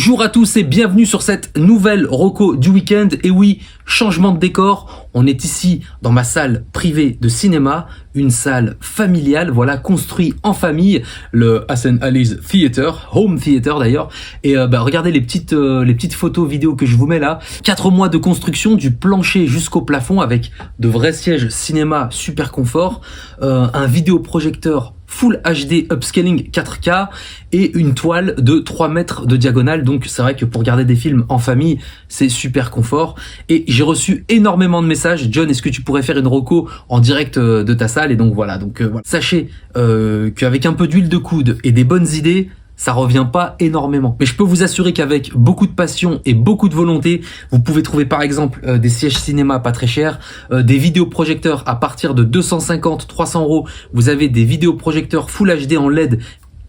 Bonjour à tous et bienvenue sur cette nouvelle reco du week-end. Et oui, changement de décor, on est ici dans ma salle privée de cinéma, une salle familiale, voilà, construite en famille, le Hassan Ali's Theater, Home Theater d'ailleurs. Et regardez les petites photos vidéos que je vous mets là. 4 mois de construction du plancher jusqu'au plafond avec de vrais sièges cinéma super confort, un vidéoprojecteur Full HD Upscaling 4K et une toile de 3 mètres de diagonale. Donc c'est vrai que pour regarder des films en famille, c'est super confort. Et j'ai reçu énormément de messages. John, est-ce que tu pourrais faire une reco en direct de ta salle? Et donc voilà. Voilà. Sachez qu'avec un peu d'huile de coude et des bonnes idées, ça revient pas énormément. Mais je peux vous assurer qu'avec beaucoup de passion et beaucoup de volonté, vous pouvez trouver par exemple des sièges cinéma pas très chers, des vidéoprojecteurs à partir de 250-300 euros. Vous avez des vidéoprojecteurs Full HD en LED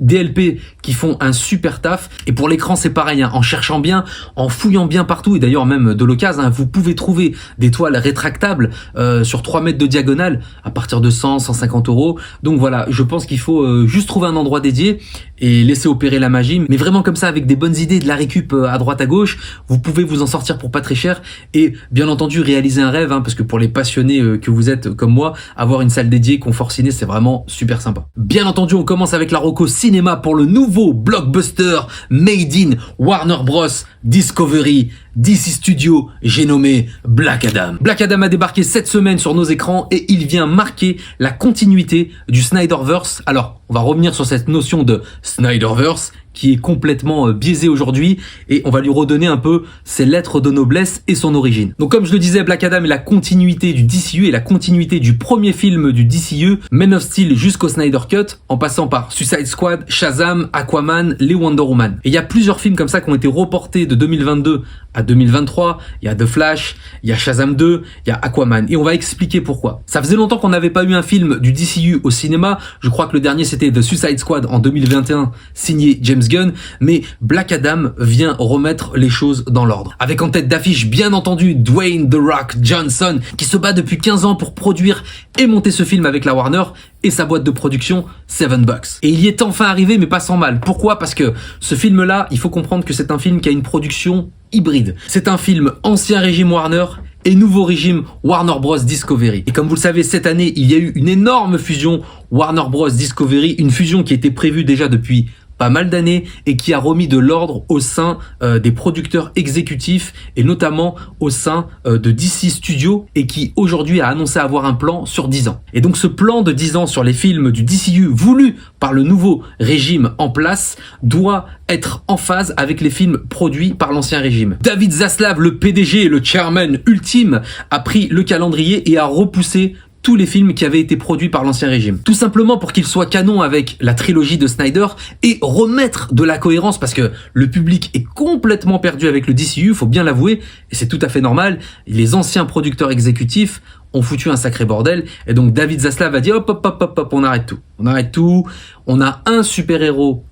DLP qui font un super taf. Et pour l'écran c'est pareil, hein, en cherchant bien, en fouillant bien partout, et d'ailleurs même de l'occasion, hein, vous pouvez trouver des toiles rétractables sur 3 mètres de diagonale à partir de 100-150 euros. Donc voilà, je pense qu'il faut juste trouver un endroit dédié et laisser opérer la magie, mais vraiment comme ça avec des bonnes idées, de la récup à droite à gauche, vous pouvez vous en sortir pour pas très cher et bien entendu réaliser un rêve, hein, parce que pour les passionnés que vous êtes comme moi, avoir une salle dédiée confort ciné c'est vraiment super sympa. Bien entendu on commence avec la reco cinéma pour le nouveau blockbuster made in Warner Bros Discovery DC Studio, j'ai nommé Black Adam. Black Adam a débarqué cette semaine sur nos écrans et il vient marquer la continuité du Snyderverse. Alors, on va revenir sur cette notion de Snyderverse qui est complètement biaisée aujourd'hui et on va lui redonner un peu ses lettres de noblesse et son origine. Donc comme je le disais, Black Adam est la continuité du DCU et la continuité du premier film du DCU, Man of Steel jusqu'au Snyder Cut, en passant par Suicide Squad, Shazam, Aquaman, les Wonder Woman. Et il y a plusieurs films comme ça qui ont été reportés de 2022 à 2023, il y a The Flash, il y a Shazam 2, il y a Aquaman. Et on va expliquer pourquoi. Ça faisait longtemps qu'on n'avait pas eu un film du DCU au cinéma. Je crois que le dernier c'était The Suicide Squad en 2021, signé James Gunn. Mais Black Adam vient remettre les choses dans l'ordre. Avec en tête d'affiche, bien entendu, Dwayne The Rock Johnson, qui se bat depuis 15 ans pour produire et monter ce film avec la Warner et sa boîte de production, Seven Bucks. Et il y est enfin arrivé, mais pas sans mal. Pourquoi? Parce que ce film-là, il faut comprendre que c'est un film qui a une production hybride. C'est un film ancien régime Warner et nouveau régime Warner Bros Discovery. Et comme vous le savez, cette année, il y a eu une énorme fusion Warner Bros Discovery, une fusion qui était prévue déjà depuis pas mal d'années et qui a remis de l'ordre au sein des producteurs exécutifs et notamment au sein de DC Studios et qui aujourd'hui a annoncé avoir un plan sur 10 ans. Et donc ce plan de 10 ans sur les films du DCU voulu par le nouveau régime en place doit être en phase avec les films produits par l'ancien régime. David Zaslav, le PDG et le chairman ultime, a pris le calendrier et a repoussé tous les films qui avaient été produits par l'ancien régime. Tout simplement pour qu'ils soient canon avec la trilogie de Snyder et remettre de la cohérence parce que le public est complètement perdu avec le DCU, faut bien l'avouer, et c'est tout à fait normal. Les anciens producteurs exécutifs ont foutu un sacré bordel et donc David Zaslav a dit hop, on arrête tout. On arrête tout, on a un super-héros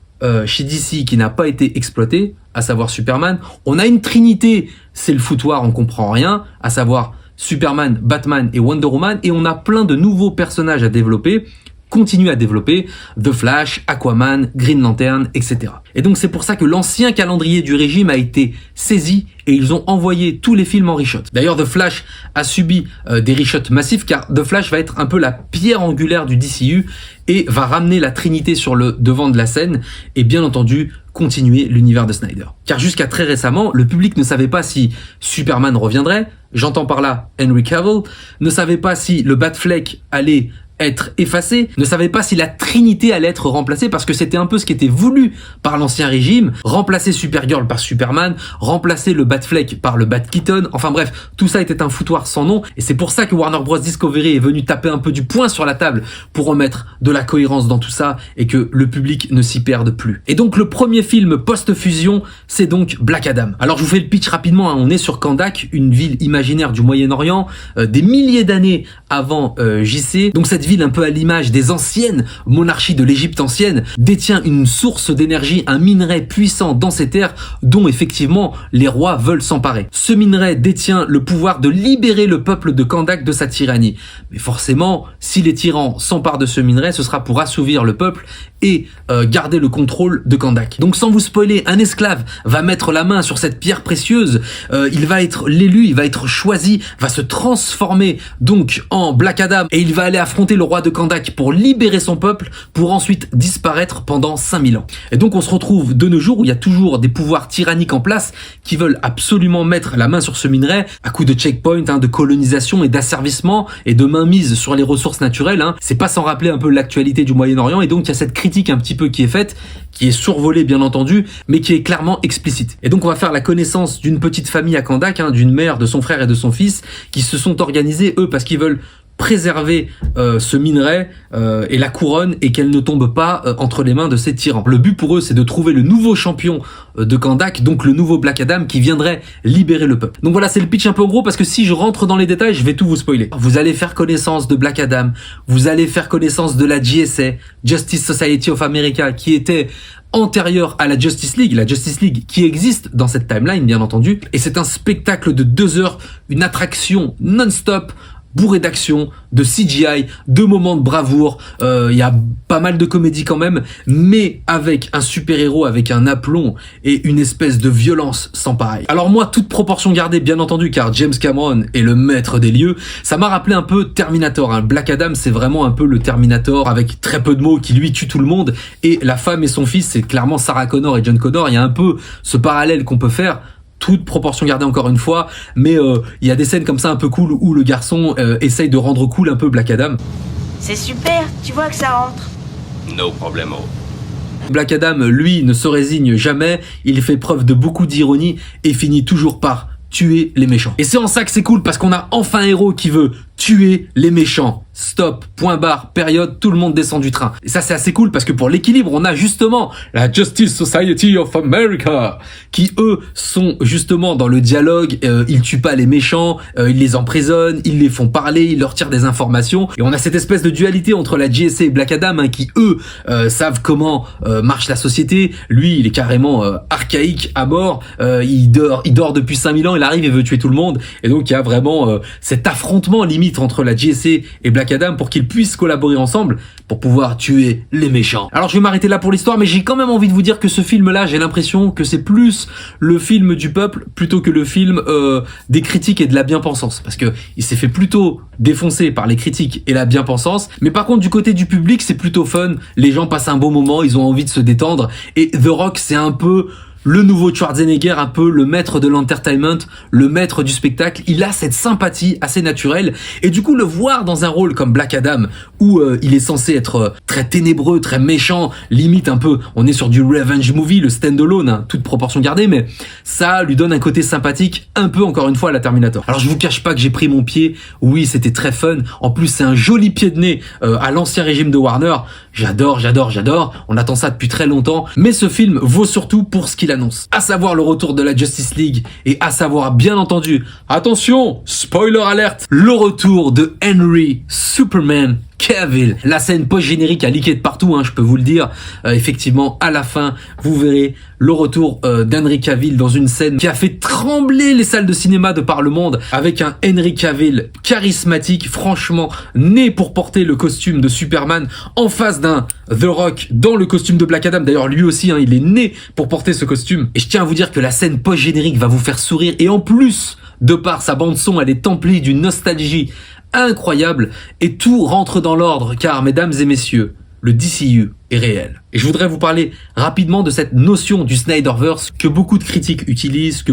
chez DC qui n'a pas été exploité, à savoir Superman. On a une trinité, c'est le foutoir, on comprend rien, à savoir Superman, Batman et Wonder Woman, et on a plein de nouveaux personnages à développer, continuer à développer, The Flash, Aquaman, Green Lantern, etc. Et donc c'est pour ça que l'ancien calendrier du régime a été saisi et ils ont envoyé tous les films en reshoot. D'ailleurs The Flash a subi des reshoots massifs car The Flash va être un peu la pierre angulaire du DCU et va ramener la Trinité sur le devant de la scène et bien entendu continuer l'univers de Snyder. Car jusqu'à très récemment, le public ne savait pas si Superman reviendrait, j'entends par là Henry Cavill, ne savait pas si le Batfleck allait être effacé, ne savait pas si la Trinité allait être remplacée parce que c'était un peu ce qui était voulu par l'ancien régime, remplacer Supergirl par Superman, remplacer le Batfleck par le Bat-Keaton, enfin bref, tout ça était un foutoir sans nom et c'est pour ça que Warner Bros Discovery est venu taper un peu du poing sur la table pour remettre de la cohérence dans tout ça et que le public ne s'y perde plus. Et donc le premier film post-fusion, c'est donc Black Adam. Alors je vous fais le pitch rapidement, hein. On est sur Kandak, une ville imaginaire du Moyen-Orient, des milliers d'années avant JC. Donc cette ville ville un peu à l'image des anciennes monarchies de l'Égypte ancienne, détient une source d'énergie, un minerai puissant dans ces terres dont effectivement les rois veulent s'emparer. Ce minerai détient le pouvoir de libérer le peuple de Kandak de sa tyrannie. Mais forcément, si les tyrans s'emparent de ce minerai, ce sera pour assouvir le peuple et garder le contrôle de Kandak. Donc sans vous spoiler, un esclave va mettre la main sur cette pierre précieuse, il va être l'élu, il va être choisi, va se transformer donc en Black Adam et il va aller affronter le roi de Kandak pour libérer son peuple, pour ensuite disparaître pendant 5000 ans. Et donc on se retrouve de nos jours où il y a toujours des pouvoirs tyranniques en place qui veulent absolument mettre la main sur ce minerai à coup de checkpoint, de colonisation et d'asservissement et de mainmise sur les ressources naturelles. C'est pas sans rappeler un peu l'actualité du Moyen-Orient, et donc il y a cette critique un petit peu qui est faite, qui est survolée bien entendu, mais qui est clairement explicite. Et donc on va faire la connaissance d'une petite famille à Kandak, d'une mère, de son frère et de son fils, qui se sont organisés, eux, parce qu'ils veulent préserver ce minerai et la couronne, et qu'elle ne tombe pas entre les mains de ces tyrans. Le but pour eux, c'est de trouver le nouveau champion de Kandak, donc le nouveau Black Adam qui viendrait libérer le peuple. Donc voilà, c'est le pitch un peu en gros, parce que si je rentre dans les détails, je vais tout vous spoiler. Vous allez faire connaissance de Black Adam, vous allez faire connaissance de la JSA, Justice Society of America, qui était antérieure à la Justice League qui existe dans cette timeline bien entendu, et c'est un spectacle de 2 heures, une attraction non-stop, bourré d'action, de CGI, de moments de bravoure, y a pas mal de comédie quand même, mais avec un super-héros avec un aplomb et une espèce de violence sans pareil. Alors moi, toute proportion gardée bien entendu, car James Cameron est le maître des lieux, ça m'a rappelé un peu Terminator. Black Adam, c'est vraiment un peu le Terminator avec très peu de mots qui lui tue tout le monde, et la femme et son fils, c'est clairement Sarah Connor et John Connor. Il y a un peu ce parallèle qu'on peut faire, toute proportion gardée encore une fois, mais il y a des scènes comme ça un peu cool où le garçon essaye de rendre cool un peu Black Adam. C'est super, tu vois que ça rentre. No problemo. Black Adam, lui, ne se résigne jamais, il fait preuve de beaucoup d'ironie et finit toujours par tuer les méchants. Et c'est en ça que c'est cool, parce qu'on a enfin un héros qui veut tuer les méchants. Stop, point barre, période, tout le monde descend du train. Et ça, c'est assez cool, parce que pour l'équilibre, on a justement la Justice Society of America, qui eux sont justement dans le dialogue, ils tuent pas les méchants, ils les emprisonnent, ils les font parler, ils leur tirent des informations, et on a cette espèce de dualité entre la JSA et Black Adam, qui eux savent comment marche la société. Lui, il est carrément archaïque à mort, il dort depuis 5000 ans, il arrive et veut tuer tout le monde, et donc il y a vraiment cet affrontement limite entre la JSA et Black Adam pour qu'ils puissent collaborer ensemble pour pouvoir tuer les méchants. Alors je vais m'arrêter là pour l'histoire, mais j'ai quand même envie de vous dire que ce film-là, j'ai l'impression que c'est plus le film du peuple plutôt que le film des critiques et de la bien-pensance, parce que il s'est fait plutôt défoncer par les critiques et la bien-pensance, mais par contre du côté du public, c'est plutôt fun, les gens passent un bon moment, ils ont envie de se détendre, et The Rock, c'est un peu le nouveau Schwarzenegger, un peu le maître de l'entertainment, le maître du spectacle. Il a cette sympathie assez naturelle, et du coup le voir dans un rôle comme Black Adam, où il est censé être très ténébreux, très méchant, limite un peu, on est sur du revenge movie, le stand-alone, toute proportion gardée, mais ça lui donne un côté sympathique, un peu encore une fois à la Terminator. Alors je vous cache pas que j'ai pris mon pied, oui c'était très fun, en plus c'est un joli pied de nez à l'ancien régime de Warner, j'adore, on attend ça depuis très longtemps, mais ce film vaut surtout pour ce qu'il annonce, à savoir le retour de la Justice League, et à savoir bien entendu, attention, spoiler alert, le retour de Henry Superman Cavill. La scène post-générique a leaké de partout, je peux vous le dire. Effectivement, à la fin, vous verrez le retour d'Henry Cavill dans une scène qui a fait trembler les salles de cinéma de par le monde, avec un Henry Cavill charismatique, franchement né pour porter le costume de Superman, en face d'un The Rock dans le costume de Black Adam. D'ailleurs, lui aussi, il est né pour porter ce costume. Et je tiens à vous dire que la scène post-générique va vous faire sourire, et en plus, de par sa bande-son, elle est emplie d'une nostalgie incroyable, et tout rentre dans l'ordre, car mesdames et messieurs, le DCU est réel. Et je voudrais vous parler rapidement de cette notion du Snyderverse que beaucoup de critiques utilisent, que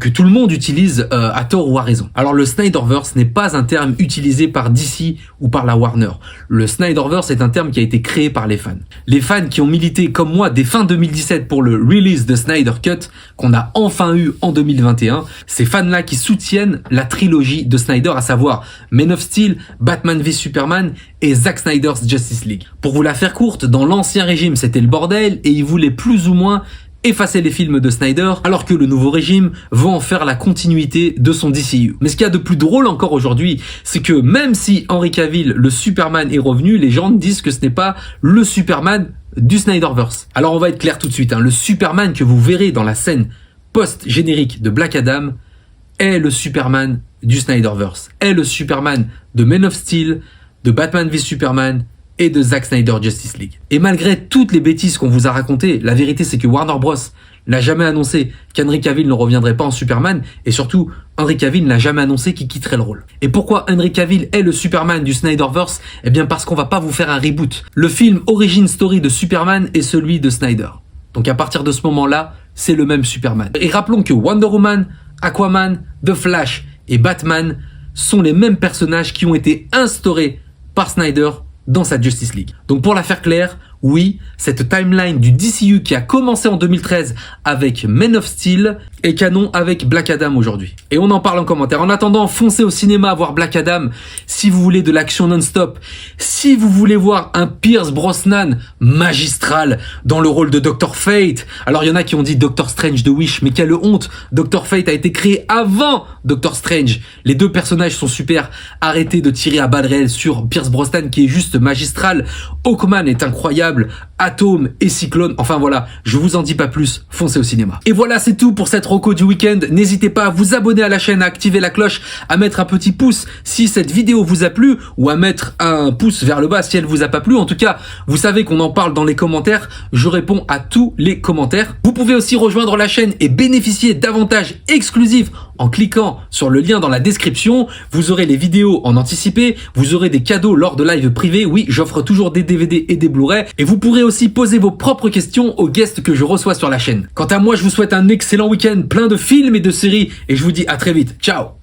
tout le monde utilise à tort ou à raison. Alors le Snyderverse n'est pas un terme utilisé par DC ou par la Warner. Le Snyderverse est un terme qui a été créé par les fans. Les fans qui ont milité comme moi dès fin 2017 pour le release de Snyder Cut qu'on a enfin eu en 2021. Ces fans-là qui soutiennent la trilogie de Snyder, à savoir Man of Steel, Batman v Superman et Zack Snyder's Justice League. Pour vous la faire courte, dans l'ancien régime, c'était le bordel, et ils voulaient plus ou moins effacer les films de Snyder, alors que le nouveau régime veut en faire la continuité de son DCU. Mais ce qu'il y a de plus drôle encore aujourd'hui, c'est que même si Henry Cavill, le Superman, est revenu, les gens disent que ce n'est pas le Superman du Snyderverse. Alors on va être clair tout de suite, le Superman que vous verrez dans la scène post-générique de Black Adam est le Superman du Snyderverse, est le Superman de Man of Steel, de Batman v Superman et de Zack Snyder Justice League. Et malgré toutes les bêtises qu'on vous a racontées, la vérité c'est que Warner Bros n'a jamais annoncé qu'Henry Cavill ne reviendrait pas en Superman, et surtout, Henry Cavill n'a jamais annoncé qu'il quitterait le rôle. Et pourquoi Henry Cavill est le Superman du Snyderverse? Eh bien parce qu'on va pas vous faire un reboot. Le film Origin Story de Superman est celui de Snyder. Donc à partir de ce moment-là, c'est le même Superman. Et rappelons que Wonder Woman, Aquaman, The Flash et Batman sont les mêmes personnages qui ont été instaurés par Snyder dans sa Justice League. Donc pour la faire claire, oui, cette timeline du DCU qui a commencé en 2013 avec Man of Steel est canon avec Black Adam aujourd'hui. Et on en parle en commentaire. En attendant, foncez au cinéma voir Black Adam si vous voulez de l'action non-stop. Si vous voulez voir un Pierce Brosnan magistral dans le rôle de Dr. Fate. Alors il y en a qui ont dit Dr. Strange de Wish, mais quelle honte! Dr. Fate a été créé avant Dr. Strange. Les deux personnages sont super. Arrêtez de tirer à balles réelles sur Pierce Brosnan qui est juste magistral. Hawkman est incroyable. Atom et Cyclone, enfin voilà, je vous en dis pas plus, foncez au cinéma. Et voilà, c'est tout pour cette reco du week-end. N'hésitez pas à vous abonner à la chaîne, à activer la cloche, à mettre un petit pouce si cette vidéo vous a plu, ou à mettre un pouce vers le bas si elle vous a pas plu. En tout cas, vous savez qu'on en parle dans les commentaires, je réponds à tous les commentaires. Vous pouvez aussi rejoindre la chaîne et bénéficier d'avantages exclusifs en cliquant sur le lien dans la description. Vous aurez les vidéos en anticipé, vous aurez des cadeaux lors de live privés. Oui, j'offre toujours des DVD et des Blu-ray. Et vous pourrez aussi poser vos propres questions aux guests que je reçois sur la chaîne. Quant à moi, je vous souhaite un excellent week-end plein de films et de séries. Et je vous dis à très vite. Ciao!